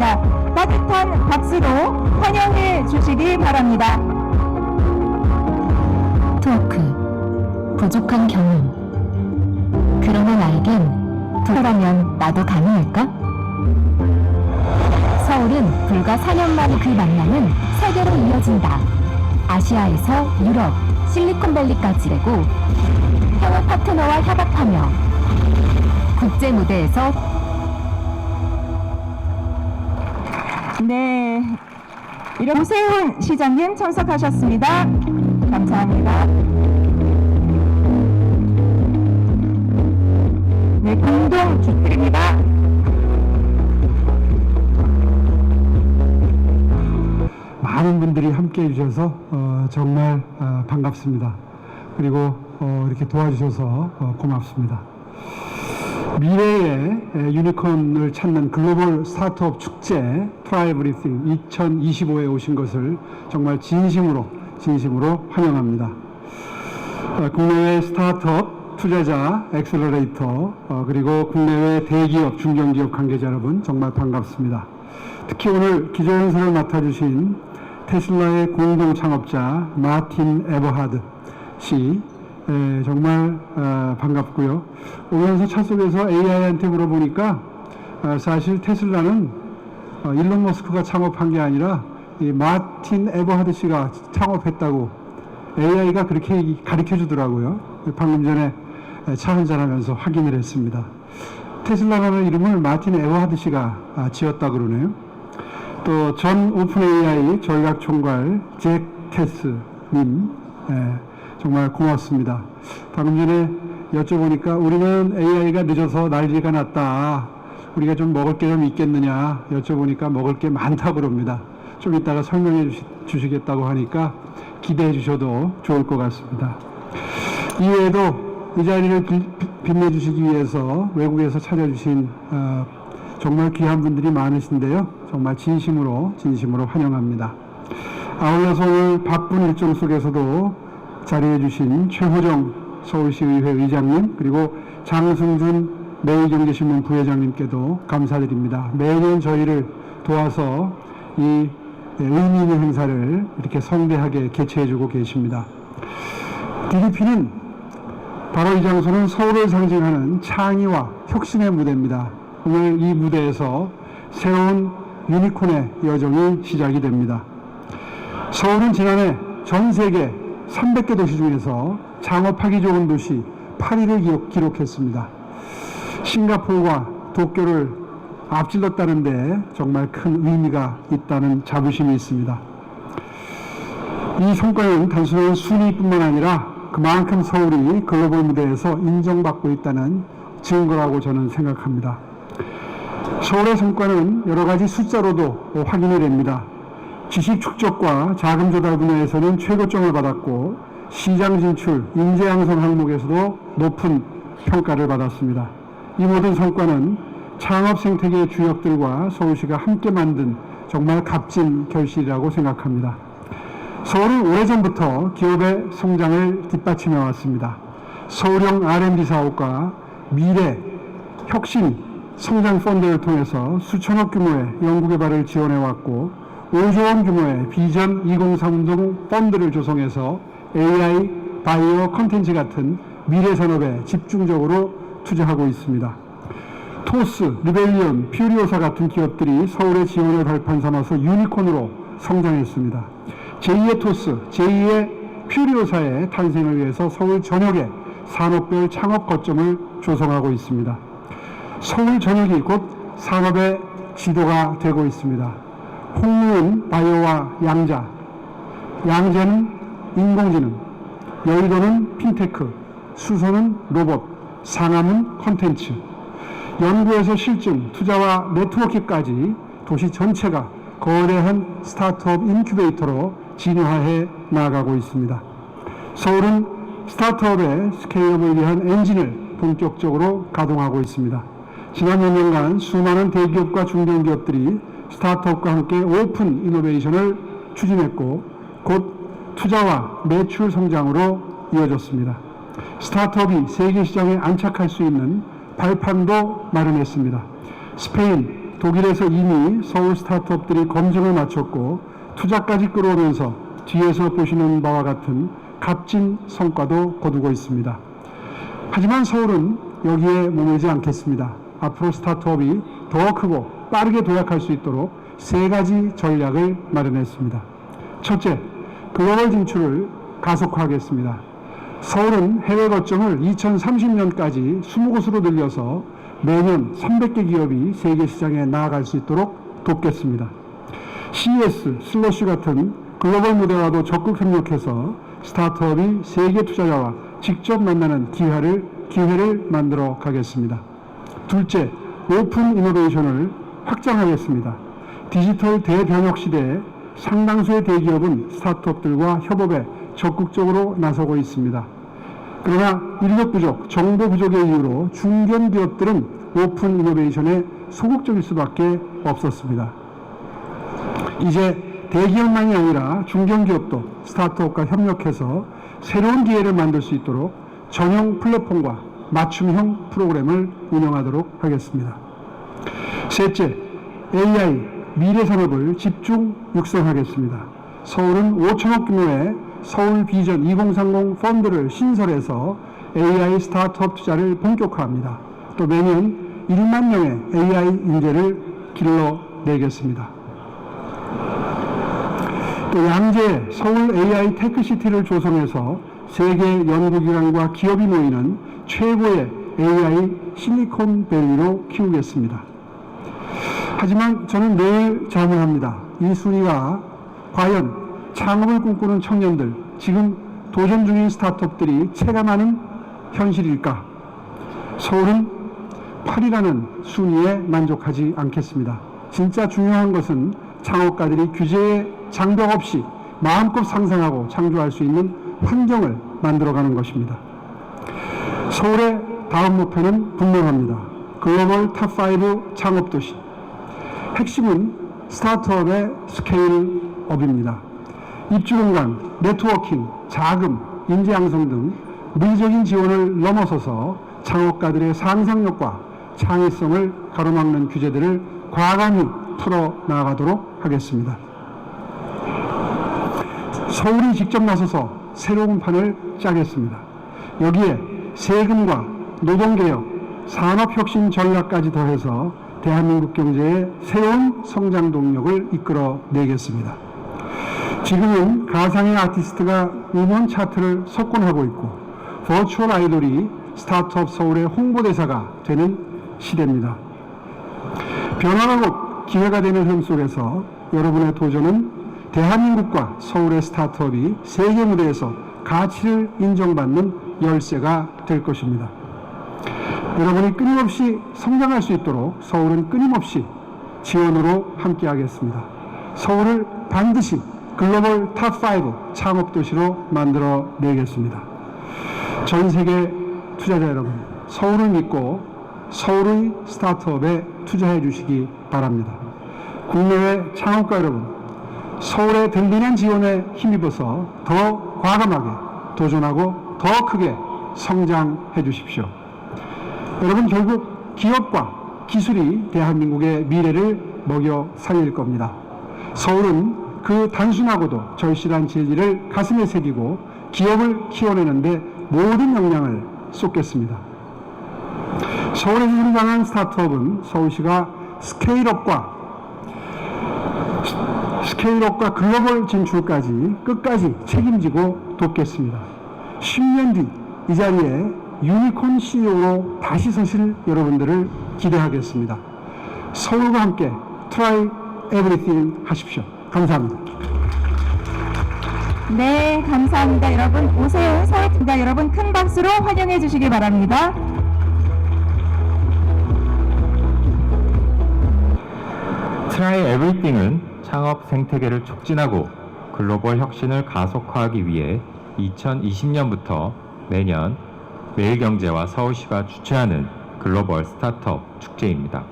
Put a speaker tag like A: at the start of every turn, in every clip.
A: 있습니다. 따뜻한 박수로 환영해 주시기 바랍니다.
B: 토크, 부족한 경험. 그러나 나에겐 불라면 나도 가능할까? 서울은 불과 4년 만에 그 만남은 세계로 이어진다. 아시아에서 유럽, 실리콘밸리까지 되고 해외 파트너와 협업하며 국제 무대에서
A: 네, 이런 오세훈 시장님 참석하셨습니다. 감사합니다. 네, 공동주택입니다.
C: 많은 분들이 함께 해주셔서 정말 반갑습니다. 그리고 이렇게 도와주셔서 고맙습니다. 미래의 유니콘을 찾는 글로벌 스타트업 축제 Tryeverything 2025에 오신 것을 정말 진심으로 환영합니다. 국내외 스타트업 투자자 엑셀러레이터 그리고 국내외 대기업 중견기업 관계자 여러분 정말 반갑습니다. 특히 오늘 기자연설을 맡아주신 테슬라의 공동 창업자 마틴 에버하드 씨 정말 반갑고요. 오면서 차 속에서 AI한테 물어보니까 사실 테슬라는 일론 머스크가 창업한 게 아니라 이 마틴 에버하드 씨가 창업했다고 AI가 그렇게 가르쳐 주더라고요. 방금 전에 차 한잔하면서 확인을 했습니다. 테슬라라는 이름을 마틴 에버하드 씨가 지었다 그러네요. 또 전 오픈 AI 전략 총괄 잭 테스님 정말 고맙습니다. 방금 전에 여쭤보니까 우리는 AI가 늦어서 난리가 났다. 우리가 좀 먹을 게 좀 있겠느냐 여쭤보니까 먹을 게 많다고 그럽니다. 좀 이따가 설명해 주시겠다고 하니까 기대해 주셔도 좋을 것 같습니다. 이외에도 이 자리를 빛내주시기 위해서 외국에서 찾아주신 정말 귀한 분들이 많으신데요. 정말 진심으로 환영합니다. 아울러서 오늘 바쁜 일정 속에서도 자리해 주신 최호정 서울시의회 의장님 그리고 장승준 매일경제신문 부회장님께도 감사드립니다. 매년 저희를 도와서 이 의미 있는 행사를 이렇게 성대하게 개최해주고 계십니다. DDP는 바로 이 장소는 서울을 상징하는 창의와 혁신의 무대입니다. 오늘 이 무대에서 새로운 유니콘의 여정이 시작이 됩니다. 서울은 지난해 전 세계 300개 도시 중에서 창업하기 좋은 도시 8위를 기록했습니다. 싱가포르와 도쿄를 앞질렀다는데 정말 큰 의미가 있다는 자부심이 있습니다. 이 성과는 단순한 순위뿐만 아니라 그만큼 서울이 글로벌 무대에서 인정받고 있다는 증거라고 저는 생각합니다. 서울의 성과는 여러 가지 숫자로도 확인이 됩니다. 지식 축적과 자금 조달 분야에서는 최고점을 받았고 시장 진출, 인재 양성 항목에서도 높은 평가를 받았습니다. 이 모든 성과는 창업 생태계 주역들과 서울시가 함께 만든 정말 값진 결실이라고 생각합니다. 서울은 오래전부터 기업의 성장을 뒷받침해 왔습니다. 서울형 R&D 사업과 미래, 혁신, 성장 펀드를 통해서 수천억 규모의 연구개발을 지원해왔고 5조 원 규모의 비전 2030 펀드를 조성해서 AI, 바이오, 컨텐츠 같은 미래 산업에 집중적으로 투자하고 있습니다. 토스, 리벨리온, 퓨리오사 같은 기업들이 서울의 지원을 발판 삼아서 유니콘으로 성장했습니다. 제2의 토스, 제2의 퓨리오사의 탄생을 위해서 서울 전역에 산업별 창업 거점을 조성하고 있습니다. 서울 전역이 곧 산업의 지도가 되고 있습니다. 홍무는 바이오와 양자, 양재는 인공지능, 여의도는 핀테크, 수서는 로봇, 상암은 컨텐츠, 연구에서 실증, 투자와 네트워킹까지 도시 전체가 거대한 스타트업 인큐베이터로 진화해 나가고 있습니다. 서울은 스타트업의 스케일업을 위한 엔진을 본격적으로 가동하고 있습니다. 지난 몇 년간 수많은 대기업과 중견기업들이 스타트업과 함께 오픈 이노베이션을 추진했고 곧 투자와 매출 성장으로 이어졌습니다. 스타트업이 세계 시장에 안착할 수 있는 발판도 마련했습니다. 스페인, 독일에서 이미 서울 스타트업들이 검증을 마쳤고 투자까지 끌어오면서 뒤에서 보시는 바와 같은 값진 성과도 거두고 있습니다. 하지만 서울은 여기에 머물지 않겠습니다. 앞으로 스타트업이 더 크고 빠르게 도약할 수 있도록 세 가지 전략을 마련했습니다. 첫째, 글로벌 진출을 가속화하겠습니다. 서울은 해외 거점을 2030년까지 20곳으로 늘려서 매년 300개 기업이 세계 시장에 나아갈 수 있도록 돕겠습니다. CES, 슬러시 같은 글로벌 무대와도 적극 협력해서 스타트업이 세계 투자자와 직접 만나는 기회를 만들어 가겠습니다. 둘째, 오픈 이노베이션을 확장하겠습니다. 디지털 대변혁 시대에 상당수의 대기업은 스타트업들과 협업에 적극적으로 나서고 있습니다. 그러나 인력 부족, 정보 부족의 이유로 중견기업들은 오픈 이노베이션에 소극적일 수밖에 없었습니다. 이제 대기업만이 아니라 중견기업도 스타트업과 협력해서 새로운 기회를 만들 수 있도록 전용 플랫폼과 맞춤형 프로그램을 운영하도록 하겠습니다. 셋째, AI 미래 산업을 집중 육성하겠습니다. 서울은 5천억 규모의 서울 비전 2030 펀드를 신설해서 AI 스타트업 투자를 본격화합니다. 또 매년 1만 명의 AI 인재를 길러내겠습니다. 또 양재 서울 AI 테크시티를 조성해서 세계 연구기관과 기업이 모이는 최고의 AI 실리콘밸리로 키우겠습니다. 하지만 저는 늘 자문합니다. 이 순위가 과연 창업을 꿈꾸는 청년들, 지금 도전 중인 스타트업들이 체감하는 현실일까? 서울은 8이라는 순위에 만족하지 않겠습니다. 진짜 중요한 것은 창업가들이 규제에 장벽 없이 마음껏 상상하고 창조할 수 있는 환경을 만들어가는 것입니다. 서울의 다음 목표는 분명합니다. 글로벌 탑5 창업도시. 핵심은 스타트업의 스케일업입니다. 입주공간, 네트워킹, 자금, 인재 양성 등 물리적인 지원을 넘어서서 창업가들의 상상력과 창의성을 가로막는 규제들을 과감히 풀어나가도록 하겠습니다. 서울이 직접 나서서 새로운 판을 짜겠습니다. 여기에 세금과 노동개혁, 산업혁신 전략까지 더해서 대한민국 경제의 새로운 성장 동력을 이끌어내겠습니다. 지금은 가상의 아티스트가 음원 차트를 석권하고 있고 버추얼 아이돌이 스타트업 서울의 홍보대사가 되는 시대입니다. 변화가 곧 기회가 되는 흐름 속에서 여러분의 도전은 대한민국과 서울의 스타트업이 세계 무대에서 가치를 인정받는 열쇠가 될 것입니다. 여러분이 끊임없이 성장할 수 있도록 서울은 끊임없이 지원으로 함께하겠습니다. 서울을 반드시 글로벌 탑5 창업도시로 만들어내겠습니다. 전 세계 투자자 여러분, 서울을 믿고 서울의 스타트업에 투자해 주시기 바랍니다. 국내외 창업가 여러분, 서울의 든든한 지원에 힘입어서 더 과감하게 도전하고 더 크게 성장해 주십시오. 여러분, 결국 기업과 기술이 대한민국의 미래를 먹여 살릴 겁니다. 서울은 그 단순하고도 절실한 진리를 가슴에 새기고 기업을 키워내는데 모든 역량을 쏟겠습니다. 서울에서 성장한 스타트업은 서울시가 스케일업과 글로벌 진출까지 끝까지 책임지고 돕겠습니다. 10년 뒤 이 자리에 유니콘 CEO로 다시 서실 여러분들을 기대하겠습니다. 서울과 함께 트라이 에브리띵 하십시오. 감사합니다.
A: 네, 감사합니다. 여러분, 오세훈 사회팀장 여러분 큰 박수로 환영해 주시기 바랍니다.
D: 트라이 에브리띵은 창업 생태계를 촉진하고 글로벌 혁신을 가속화하기 위해 2020년부터 매년 매일경제와 서울시가 주최하는 글로벌 스타트업 축제입니다.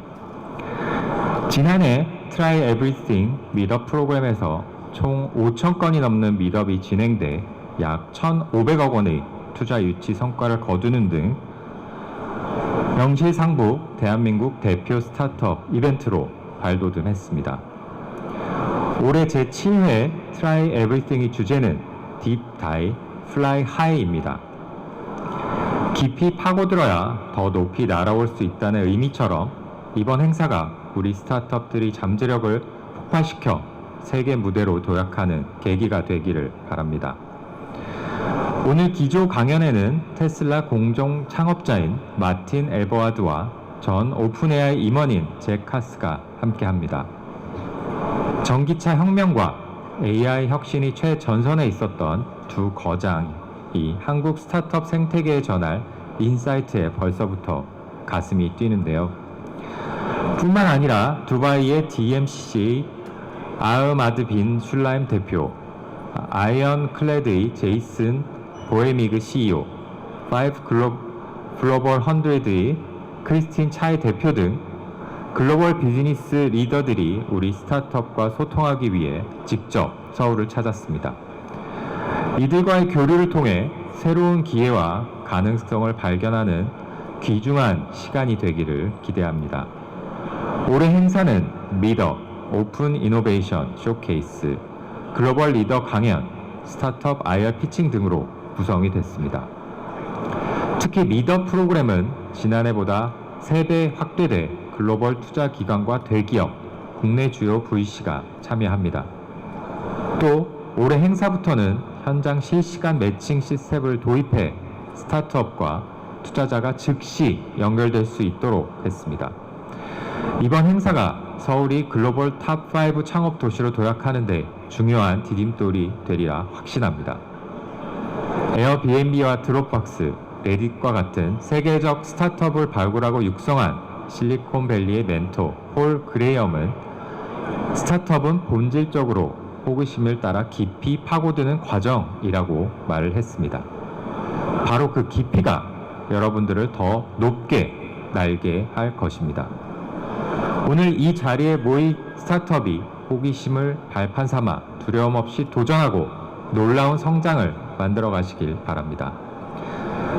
D: 지난해 트라이 에브리띵 미더업 프로그램에서 총 5,000건이 넘는 미더업이 진행돼 약 1,500억 원의 투자 유치 성과를 거두는 등 명실상부 대한민국 대표 스타트업 이벤트로 발돋움했습니다. 올해 제7회 Try Everything의 주제는 Deep Dive, Fly High입니다. 깊이 파고들어야 더 높이 날아올 수 있다는 의미처럼 이번 행사가 우리 스타트업들이 잠재력을 폭발시켜 세계 무대로 도약하는 계기가 되기를 바랍니다. 오늘 기조 강연에는 테슬라 공동 창업자인 마틴 에버하드와 전 오픈AI 임원인 잭 카스가 함께합니다. 전기차 혁명과 AI 혁신이 최전선에 있었던 두 거장이 한국 스타트업 생태계에 전할 인사이트에 벌써부터 가슴이 뛰는데요. 뿐만 아니라 두바이의 DMCC 아흐마드 빈 슐라임 대표, 아이언클레드의 제이슨 보헤미그 CEO, 파이브 글로벌 100의 크리스틴 차이 대표 등 글로벌 비즈니스 리더들이 우리 스타트업과 소통하기 위해 직접 서울을 찾았습니다. 이들과의 교류를 통해 새로운 기회와 가능성을 발견하는 귀중한 시간이 되기를 기대합니다. 올해 행사는 미더, 오픈 이노베이션 쇼케이스, 글로벌 리더 강연, 스타트업 IR 피칭 등으로 구성이 됐습니다. 특히 미더 프로그램은 지난해보다 3배 확대돼 글로벌 투자 기관과 대기업, 국내 주요 VC가 참여합니다. 또 올해 행사부터는 현장 실시간 매칭 시스템을 도입해 스타트업과 투자자가 즉시 연결될 수 있도록 했습니다. 이번 행사가 서울이 글로벌 탑5 창업 도시로 도약하는 데 중요한 디딤돌이 되리라 확신합니다. 에어비앤비와 드롭박스, 레딧과 같은 세계적 스타트업을 발굴하고 육성한 실리콘밸리의 멘토 폴 그레이엄은 스타트업은 본질적으로 호기심을 따라 깊이 파고드는 과정이라고 말을 했습니다. 바로 그 깊이가 여러분들을 더 높게 날게 할 것입니다. 오늘 이 자리에 모인 스타트업이 호기심을 발판 삼아 두려움 없이 도전하고 놀라운 성장을 만들어 가시길 바랍니다.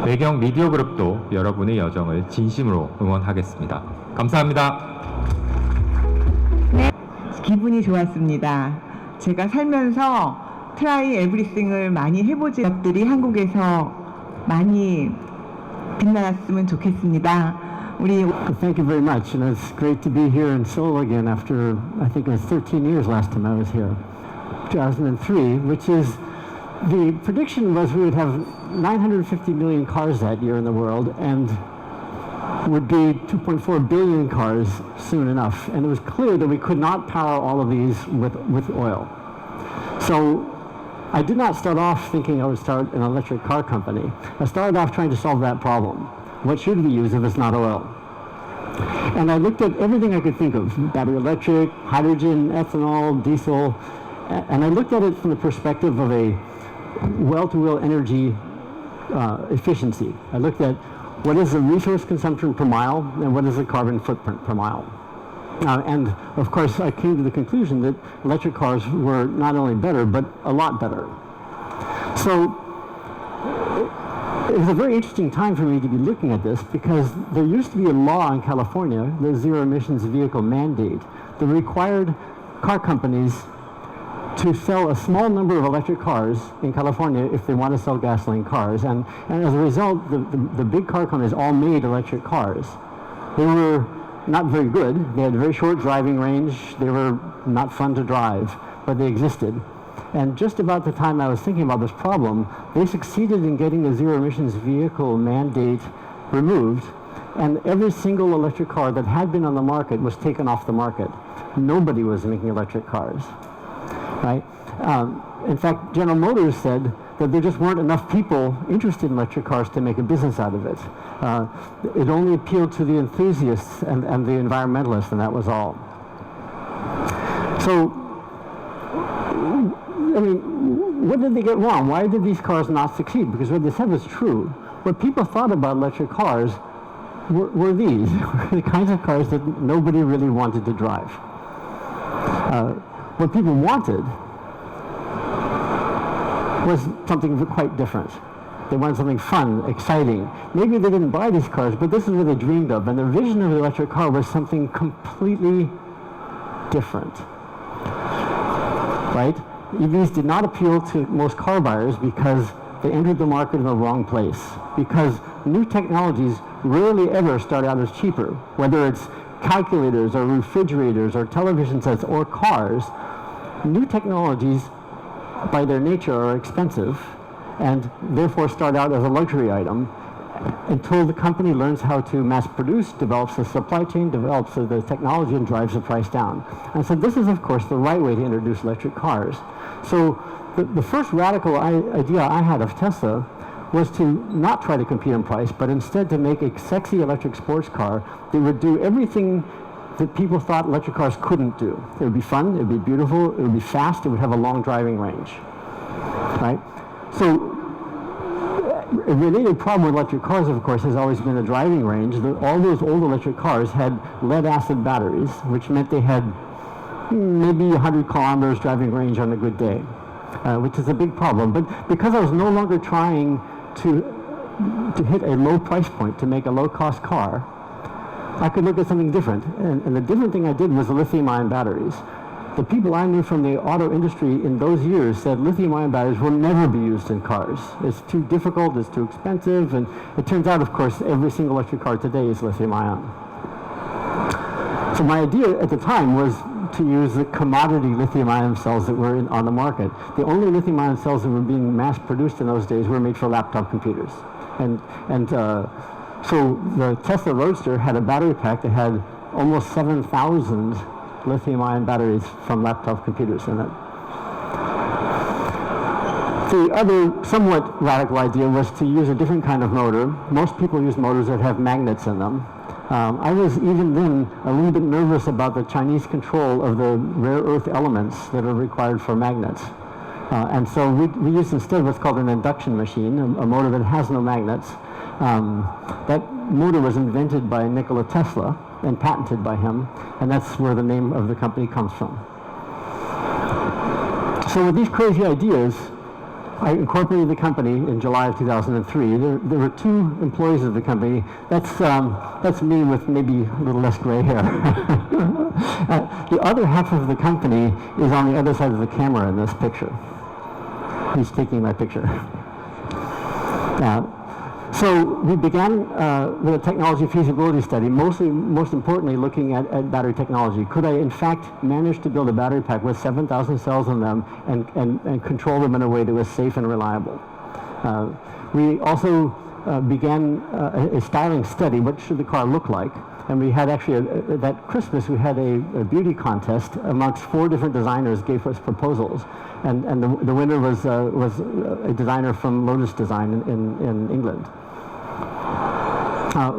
D: 매경 미디어 그룹도 여러분의 여정을 진심으로 응원하겠습니다. 감사합니다.
E: 네, 기분이 좋았습니다. 제가 살면서 트라이 에브리띵을 많이 해보지 것들이 한국에서 많이 빛났으면 좋겠습니다. 우리
F: Thank you very much, and it's great to be here in Seoul again after, I think it was 13 years last time I was here, 2003, which is, the prediction was we would have 950 million cars that year in the world, and would be 2.4 billion cars soon enough. And it was clear that we could not power all of these with oil. So I did not start off thinking I would start an electric car company. I started off trying to solve that problem. What should we use if it's not oil? And I looked at everything I could think of, battery electric, hydrogen, ethanol, diesel, and I looked at it from the perspective of a well-to-wheel energy efficiency. I looked at what is the resource consumption per mile and what is the carbon footprint per mile. And of course I came to the conclusion that electric cars were not only better, but a lot better. So it was a very interesting time for me to be looking at this because there used to be a law in California, the zero emissions vehicle mandate, that required car companies to sell a small number of electric cars in California if they want to sell gasoline cars. And as a result, the big car companies all made electric cars. They were not very good. They had very short driving range. They were not fun to drive, but they existed. And just about the time I was thinking about this problem, they succeeded in getting the zero emissions vehicle mandate removed, and every single electric car that had been on the market was taken off the market. Nobody was making electric cars, right? In fact, General Motors said that there just weren't enough people interested in electric cars to make a business out of it. It only appealed to the enthusiasts and the environmentalists, and that was all. So, I mean, what did they get wrong? Why did these cars not succeed? Because what they said was true. What people thought about electric cars were these, the kinds of cars that nobody really wanted to drive. What people wanted was something quite different. They wanted something fun, exciting. Maybe they didn't buy these cars, but this is what they dreamed of. And their vision of the electric car was something completely different, right? EVs did not appeal to most car buyers because they entered the market in the wrong place. Because new technologies rarely ever start out as cheaper, whether it's calculators or refrigerators or television sets or cars. New technologies, by their nature, are expensive and therefore start out as a luxury item until the company learns how to mass produce, develops the supply chain, develops the technology, and drives the price down. And so this is, of course, the right way to introduce electric cars. So the first radical idea I had of Tesla was to not try to compete on price, but instead to make a sexy electric sports car that would do everything that people thought electric cars couldn't do. It would be fun, it would be beautiful, it would be fast, it would have a long driving range, right? So a related problem with electric cars, of course, has always been the driving range. All those old electric cars had lead-acid batteries, which meant they had maybe 100 kilometers driving range on a good day, which is a big problem. But because I was no longer trying to hit a low price point to make a low-cost car, I could look at something different. And the different thing I did was the lithium-ion batteries. The people I knew from the auto industry in those years said lithium-ion batteries will never be used in cars. It's too difficult, it's too expensive, and it turns out, of course, every single electric car today is lithium-ion. So my idea at the time was to use the commodity lithium-ion cells that were on the market. The only lithium-ion cells that were being mass-produced in those days were made for laptop computers. So the Tesla Roadster had a battery pack that had almost 7,000 lithium-ion batteries from laptop computers in it. The other somewhat radical idea was to use a different kind of motor. Most people use motors that have magnets in them. I was even then a little bit nervous about the Chinese control of the rare earth elements that are required for magnets. And so we used instead what's called an induction machine, a motor that has no magnets. That motor was invented by Nikola Tesla and patented by him, and that's where the name of the company comes from. So with these crazy ideas, I incorporated the company in July of 2003. There were 2 employees of the company. That's me with maybe a little less gray hair. The other half of the company is on the other side of the camera in this picture. He's taking my picture. So we began with a technology feasibility study, most importantly looking at battery technology. Could I in fact manage to build a battery pack with 7,000 cells in them and control them in a way that was safe and reliable? We also began a styling study. What should the car look like? And we had actually, that Christmas, we had a beauty contest amongst 4 different designers gave us proposals. And the winner was a designer from Lotus Design in England.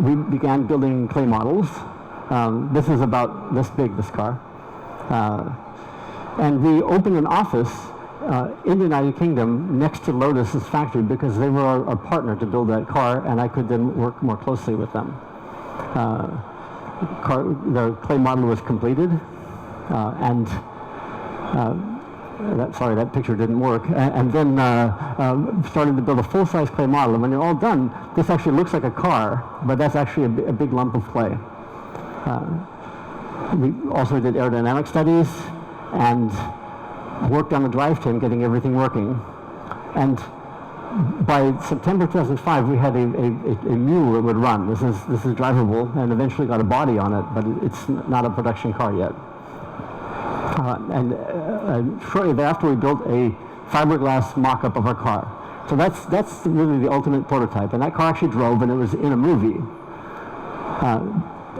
F: We began building clay models. This is about this big, this car. And we opened an office in the United Kingdom next to Lotus's factory because they were our partner to build that car, and I could then work more closely with them. The clay model was completed, and that picture didn't work. And then started to build a full-size clay model. And when you're all done, this actually looks like a car, but that's actually a big lump of clay. We also did aerodynamic studies and worked on the drivetrain, getting everything working. And by September 2005, we had a mule that would run. This is drivable, and eventually got a body on it, but it's not a production car yet. And shortly thereafter, we built a fiberglass mock-up of our car. So that's really the ultimate prototype. And that car actually drove, and it was in a movie.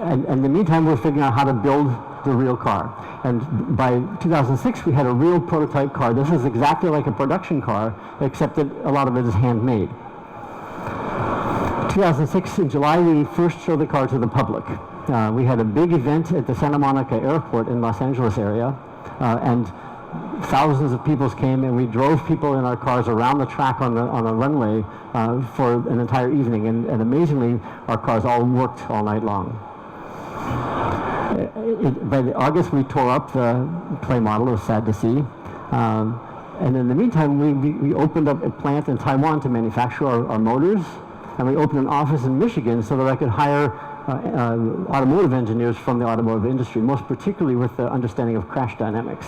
F: And in the meantime, we're figuring out how to build the real car. And by 2006, we had a real prototype car. This is exactly like a production car, except that a lot of it is handmade. 2006, in July, we first showed the car to the public. We had a big event at the Santa Monica Airport in Los Angeles area, and thousands of people came, and we drove people in our cars around the track on a runway for an entire evening, and amazingly, our cars all worked all night long. By August, we tore up the clay model. It was sad to see. And in the meantime, we opened up a plant in Taiwan to manufacture our motors, and we opened an office in Michigan so that I could hire automotive engineers from the automotive industry, most particularly with the understanding of crash dynamics.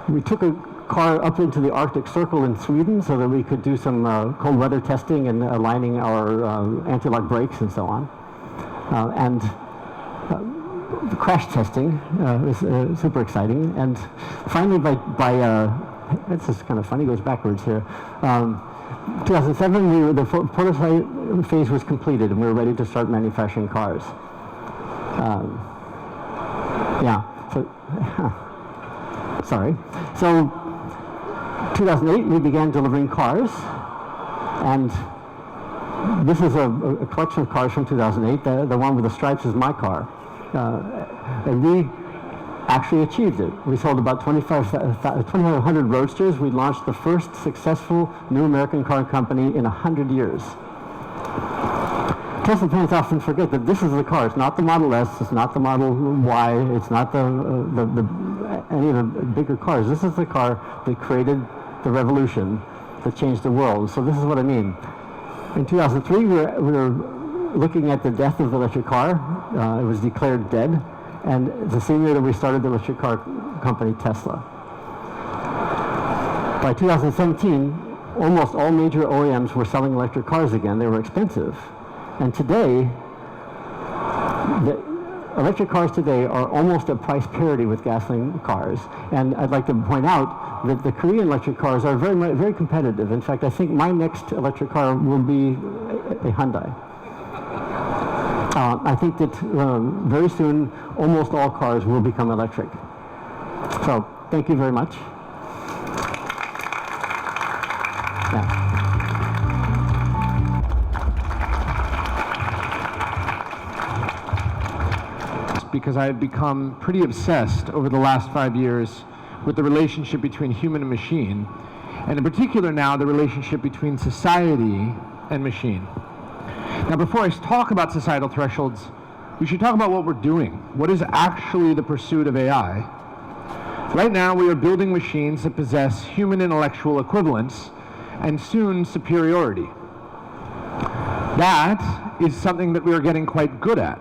F: We took a car up into the Arctic Circle in Sweden so that we could do some cold weather testing and aligning our anti-lock brakes and so on. And the crash testing was super exciting. And finally, this is kind of funny, goes backwards here. 2007, the prototype phase was completed, and we were ready to start manufacturing cars. Sorry. So 2008, we began delivering cars, and this is a collection of cars from 2008. The one with the stripes is my car. And we actually achieved it. We sold about 2,500 Roadsters. We launched the first successful new American car company in 100 years. Tesla fans often forget that this is the car. It's not the Model S. It's not the Model Y. It's not any of the bigger cars. This is the car that created the revolution that changed the world. So this is what I mean. In 2003, we were looking at the death of the electric car. It was declared dead. And the same year that we started the electric car company, Tesla. By 2017, almost all major OEMs were selling electric cars again. They were expensive. And today, the electric cars today are almost at price parity with gasoline cars. And I'd like to point out that the Korean electric cars are very competitive. In fact, I think my next electric car will be a Hyundai. I think that very soon, almost all cars will become electric. So, thank you very much. Yeah.
G: Because I have become pretty obsessed over the last 5 years with the relationship between human and machine, and in particular now the relationship between society and machine. Now, before I talk about societal thresholds, we should talk about what we're doing. What is actually the pursuit of AI? Right now, we are building machines that possess human intellectual equivalence and soon superiority. That is something that we are getting quite good at.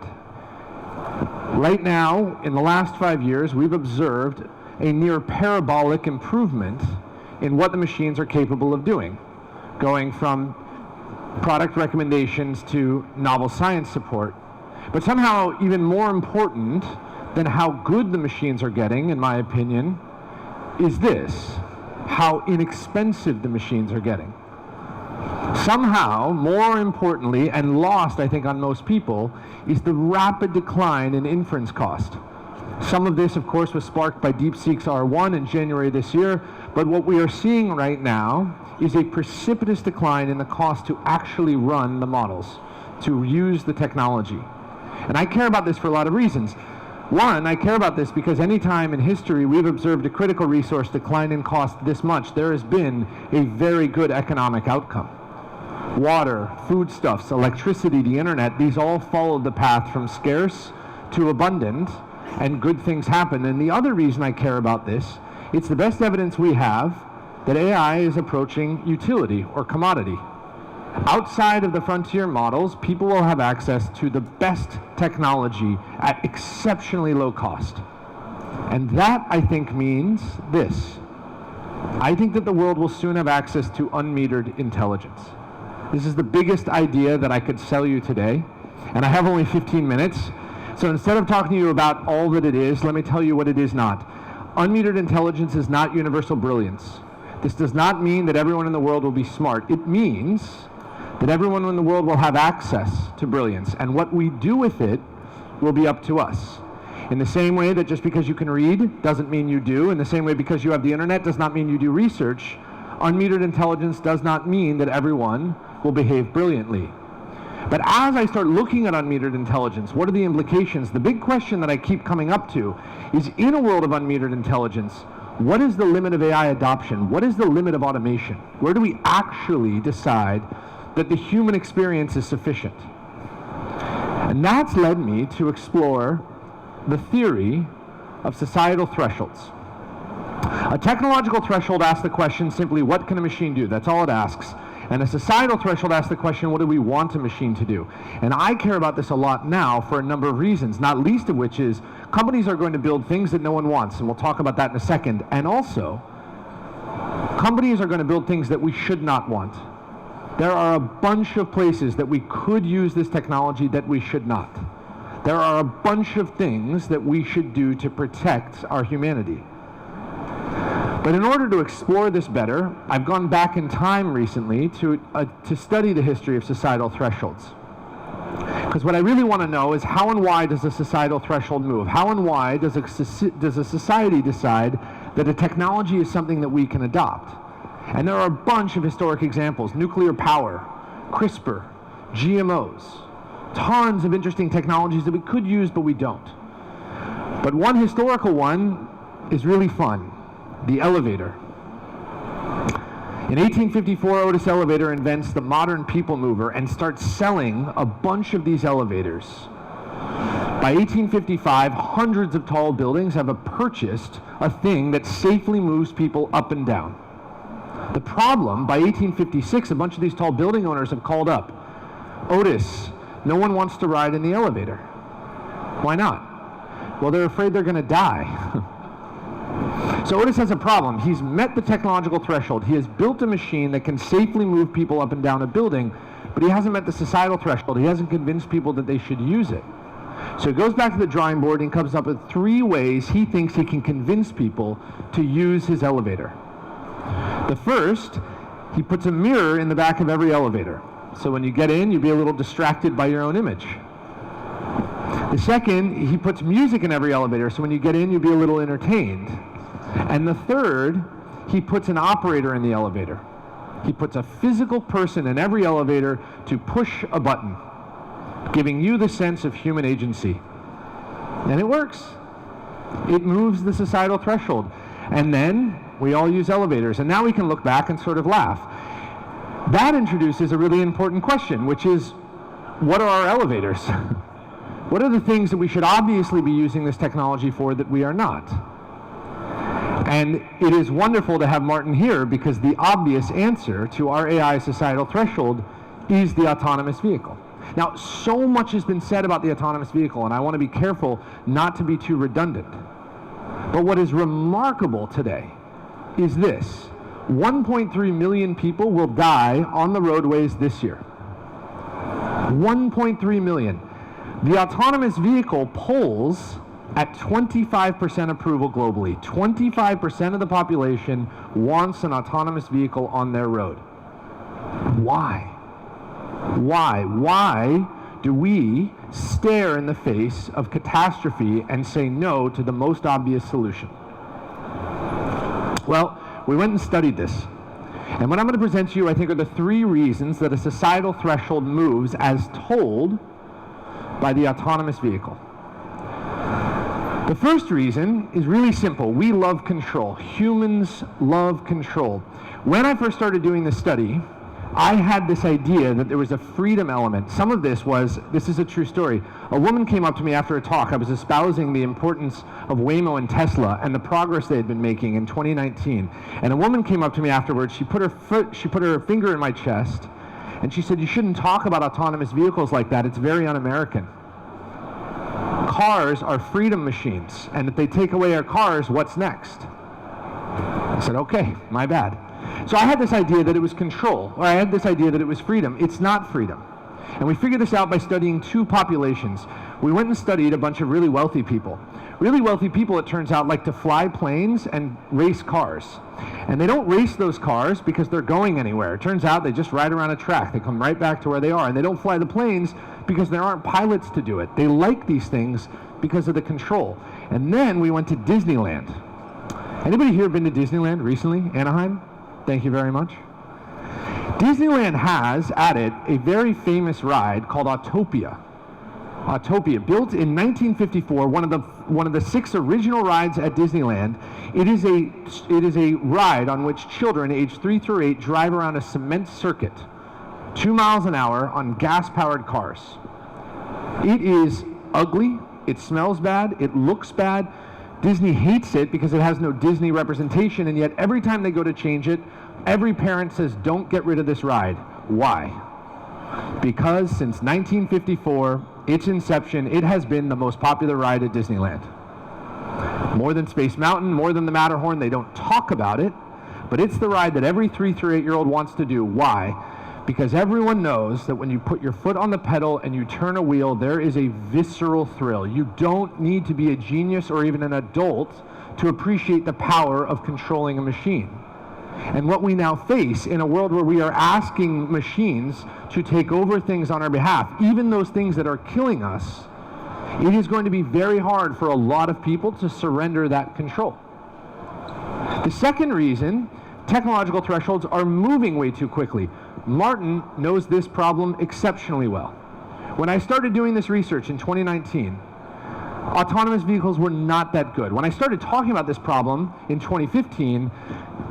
G: Right now, in the last 5 years, we've observed a near parabolic improvement in what the machines are capable of doing, going from product recommendations to novel science support. But somehow, even more important than how good the machines are getting, in my opinion, is this: how inexpensive the machines are getting. Somehow, more importantly, and lost, I think, on most people, is the rapid decline in inference cost. Some of this, of course, was sparked by DeepSeek's R1 in January this year, but what we are seeing right now is a precipitous decline in the cost to actually run the models, to use the technology. And I care about this for a lot of reasons. One, I care about this because any time in history we've observed a critical resource decline in cost this much, there has been a very good economic outcome. Water, foodstuffs, electricity, the internet, these all followed the path from scarce to abundant, and good things happen. And the other reason I care about this, it's the best evidence we have that AI is approaching utility or commodity. Outside of the frontier models, people will have access to the best technology at exceptionally low cost. And that, I think, means this. I think that the world will soon have access to unmetered intelligence. This is the biggest idea that I could sell you today, and I have only 15 minutes. So instead of talking to you about all that it is, let me tell you what it is not. Unmetered intelligence is not universal brilliance. This does not mean that everyone in the world will be smart. It means that everyone in the world will have access to brilliance, and what we do with it will be up to us. In the same way that just because you can read doesn't mean you do, in the same way because you have the internet does not mean you do research, unmetered intelligence does not mean that everyone will behave brilliantly. But as I start looking at unmetered intelligence, what are the implications? The big question that I keep coming up to is, in a world of unmetered intelligence, what is the limit of AI adoption? What is the limit of automation? Where do we actually decide that the human experience is sufficient? And that's led me to explore the theory of societal thresholds. A technological threshold asks the question simply, what can a machine do? That's all it asks. And a societal threshold asks the question, what do we want a machine to do? And I care about this a lot now for a number of reasons, not least of which is companies are going to build things that no one wants, and we'll talk about that in a second. And also, companies are going to build things that we should not want. There are a bunch of places that we could use this technology that we should not. There are a bunch of things that we should do to protect our humanity. But in order to explore this better, I've gone back in time recently to study the history of societal thresholds. Because what I really want to know is how and why does a societal threshold move? How and why does a society decide that a technology is something that we can adopt? And there are a bunch of historic examples: nuclear power, CRISPR, GMOs, tons of interesting technologies that we could use but we don't. But one historical one is really fun: the elevator. In 1854, Otis Elevator invents the modern people mover and starts selling a bunch of these elevators. By 1855, hundreds of tall buildings have purchased a thing that safely moves people up and down. The problem, by 1856, a bunch of these tall building owners have called up, Otis, no one wants to ride in the elevator. Why not? Well, they're afraid they're going to die. So Otis has a problem. He's met the technological threshold. He has built a machine that can safely move people up and down a building, but he hasn't met the societal threshold. He hasn't convinced people that they should use it. So he goes back to the drawing board and comes up with 3 ways he thinks he can convince people to use his elevator. The first, he puts a mirror in the back of every elevator. So when you get in, you'll be a little distracted by your own image. The second, he puts music in every elevator, so when you get in, you'll be a little entertained. And the third, he puts an operator in the elevator. He puts a physical person in every elevator to push a button, giving you the sense of human agency. And it works. It moves the societal threshold. And then we all use elevators. And now we can look back and sort of laugh. That introduces a really important question, which is, what are our elevators? What are the things that we should obviously be using this technology for that we are not? And it is wonderful to have Martin here, because the obvious answer to our AI societal threshold is the autonomous vehicle. Now, so much has been said about the autonomous vehicle, and I want to be careful not to be too redundant. But what is remarkable today is this: 1.3 million people will die on the roadways this year. 1.3 million. The autonomous vehicle polls at 25% approval globally. 25% of the population wants an autonomous vehicle on their road. Why? Why do we stare in the face of catastrophe and say no to the most obvious solution? Well, we went and studied this. And what I'm going to present to you, I think, are the 3 reasons that a societal threshold moves as told by the autonomous vehicle. The first reason is really simple. We love control. Humans love control. When I first started doing this study, I had this idea that there was a freedom element. Some of this is a true story. A woman came up to me after a talk. I was espousing the importance of Waymo and Tesla and the progress they had been making in 2019. And a woman came up to me afterwards. She put her finger in my chest, and she said, "You shouldn't talk about autonomous vehicles like that. It's very un-American. Cars are freedom machines, and if they take away our cars, what's next?" I said, okay, my bad. So I had this idea that it was control, or I had this idea that it was freedom. It's not freedom. And we figured this out by studying 2 populations. We went and studied a bunch of really wealthy people. Really wealthy people, it turns out, like to fly planes and race cars. And they don't race those cars because they're going anywhere. It turns out they just ride around a track. They come right back to where they are. And they don't fly the planes because there aren't pilots to do it. They like these things because of the control. And then we went to Disneyland. Anybody here been to Disneyland recently? Anaheim? Thank you very much. Disneyland has at it a very famous ride called Autopia. Autopia, built in 1954, one of the 6 original rides at Disneyland. It is a ride on which children aged 3 through 8 drive around a cement circuit, 2 miles an hour on gas-powered cars. It is ugly. It smells bad. It looks bad. Disney hates it because it has no Disney representation, and yet every time they go to change it, Every parent says, don't get rid of this ride. Why? Because since 1954, its inception, it has been the most popular ride at Disneyland. More than Space Mountain, more than the Matterhorn. They don't talk about it, but it's the ride that every 3 through 8-year-old wants to do. Why? Because everyone knows that when you put your foot on the pedal and you turn a wheel, there is a visceral thrill. You don't need to be a genius or even an adult to appreciate the power of controlling a machine. And what we now face in a world where we are asking machines to take over things on our behalf, even those things that are killing us, it is going to be very hard for a lot of people to surrender that control. The second reason, technological thresholds are moving way too quickly. Martin knows this problem exceptionally well. When I started doing this research in 2019, autonomous vehicles were not that good. When I started talking about this problem in 2015,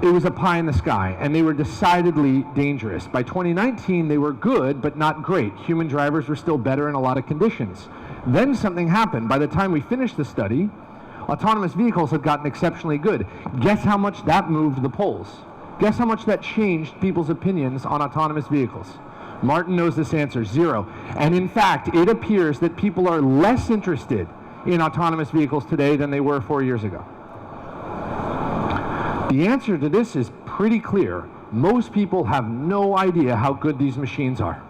G: it was a pie in the sky, and they were decidedly dangerous. By 2019, they were good, but not great. Human drivers were still better in a lot of conditions. Then something happened. By the time we finished the study, autonomous vehicles had gotten exceptionally good. Guess how much that moved the polls? Guess how much that changed people's opinions on autonomous vehicles? Martin knows this answer, 0. And in fact, it appears that people are less interested in autonomous vehicles today than they were 4 years ago. The answer to this is pretty clear. Most people have no idea how good these machines are.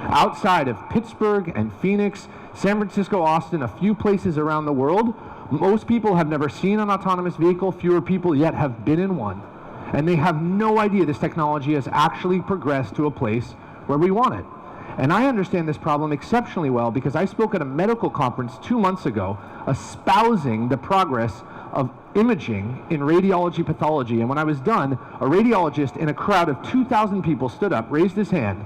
G: Outside of Pittsburgh and Phoenix, San Francisco, Austin, a few places around the world, most people have never seen an autonomous vehicle. Fewer people yet have been in one. And they have no idea this technology has actually progressed to a place where we want it. And I understand this problem exceptionally well because I spoke at a medical conference 2 months ago espousing the progress of imaging in radiology pathology. And when I was done, a radiologist in a crowd of 2,000 people stood up, raised his hand,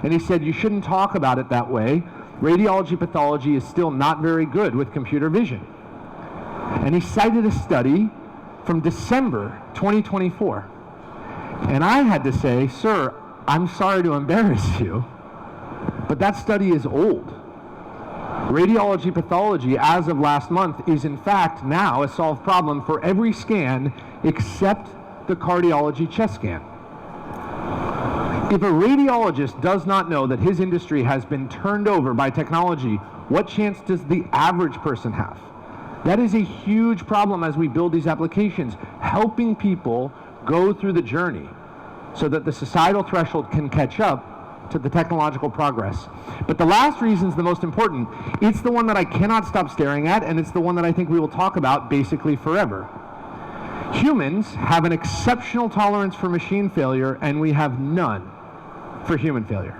G: and he said, "You shouldn't talk about it that way. Radiology pathology is still not very good with computer vision." And he cited a study from December 2024. And I had to say, "Sir, I'm sorry to embarrass you, but that study is old. Radiology pathology, as of last month, is in fact now a solved problem for every scan except the cardiology chest scan." If a radiologist does not know that his industry has been turned over by technology, what chance does the average person have? That is a huge problem as we build these applications, helping people go through the journey so that the societal threshold can catch up to the technological progress. But the last reason is the most important. It's the one that I cannot stop staring at, and it's the one that I think we will talk about basically forever. Humans have an exceptional tolerance for machine failure, and we have none for human failure.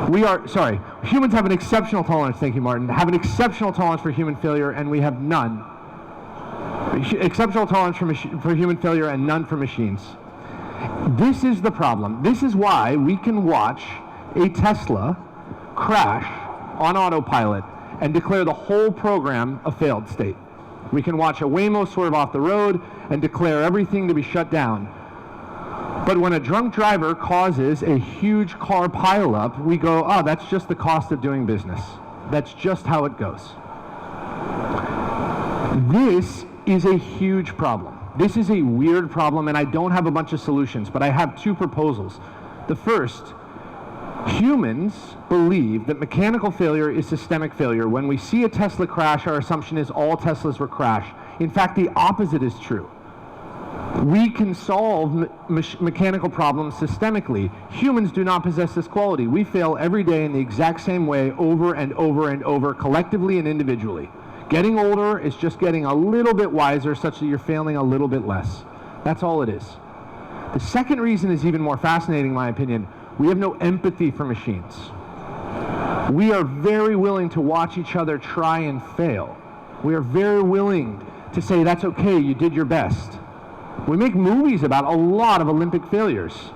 G: Humans have an exceptional tolerance, thank you, Martin, have an exceptional tolerance for human failure, and we have none. Exceptional tolerance for human failure and none for machines. This is the problem. This is why we can watch a Tesla crash on autopilot and declare the whole program a failed state. We can watch a Waymo swerve off the road and declare everything to be shut down. But when a drunk driver causes a huge car pileup, we go, "Oh, that's just the cost of doing business. That's just how it goes." This is a huge problem. This is a weird problem, and I don't have a bunch of solutions, but I have 2 proposals. The first, humans believe that mechanical failure is systemic failure. When we see a Tesla crash, our assumption is all Teslas were crashed. In fact, the opposite is true. We can solve mechanical problems systemically. Humans do not possess this quality. We fail every day in the exact same way over and over and over, collectively and individually. Getting older is just getting a little bit wiser such that you're failing a little bit less. That's all it is. The second reason is even more fascinating, in my opinion. We have no empathy for machines. We are very willing to watch each other try and fail. We are very willing to say, "That's okay, you did your best." We make movies about a lot of Olympic failures.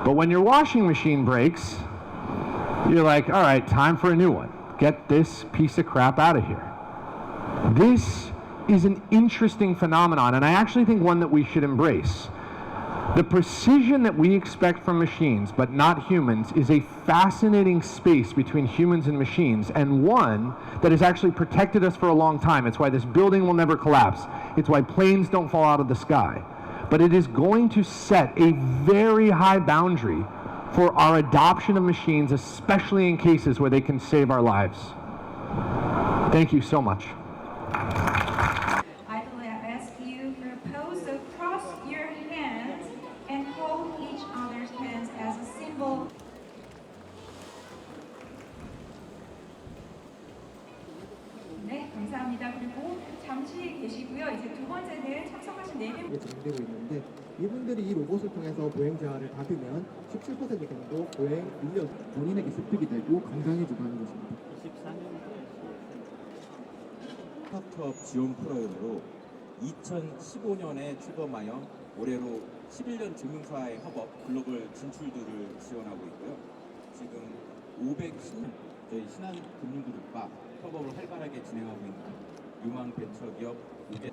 G: But when your washing machine breaks, you're like, "All right, time for a new one. Get this piece of crap out of here." This is an interesting phenomenon, and I actually think one that we should embrace. The precision that we expect from machines, but not humans, is a fascinating space between humans and machines, and one that has actually protected us for a long time. It's why this building will never collapse. It's why planes don't fall out of the sky. but it is going to set a very high boundary for our adoption of machines, especially in cases where they can save our lives. Thank you so much.
H: I will ask you for a pose of cross your hands and hold each other's hands as a symbol. 네, 감사합니다. 그리고 잠시 계시고요. 이제 두 번째는 참석하신 4분
I: 진행되고 있는데 이분들이 이 로봇을 통해서 보행 제한을 닫으면 17% 정도 보행 인력 본인에게 습득이 되고 건강해지고 하는 것입니다.
J: 스타트업 지원 프로그램으로 2015년에 출범하여 올해로 11년 증명사의 협업 글로벌 진출들을 지원하고 있고요. 지금 510년 저희 신한금융그룹과 협업을 활발하게 진행하고 있는 유망 벤처기업 500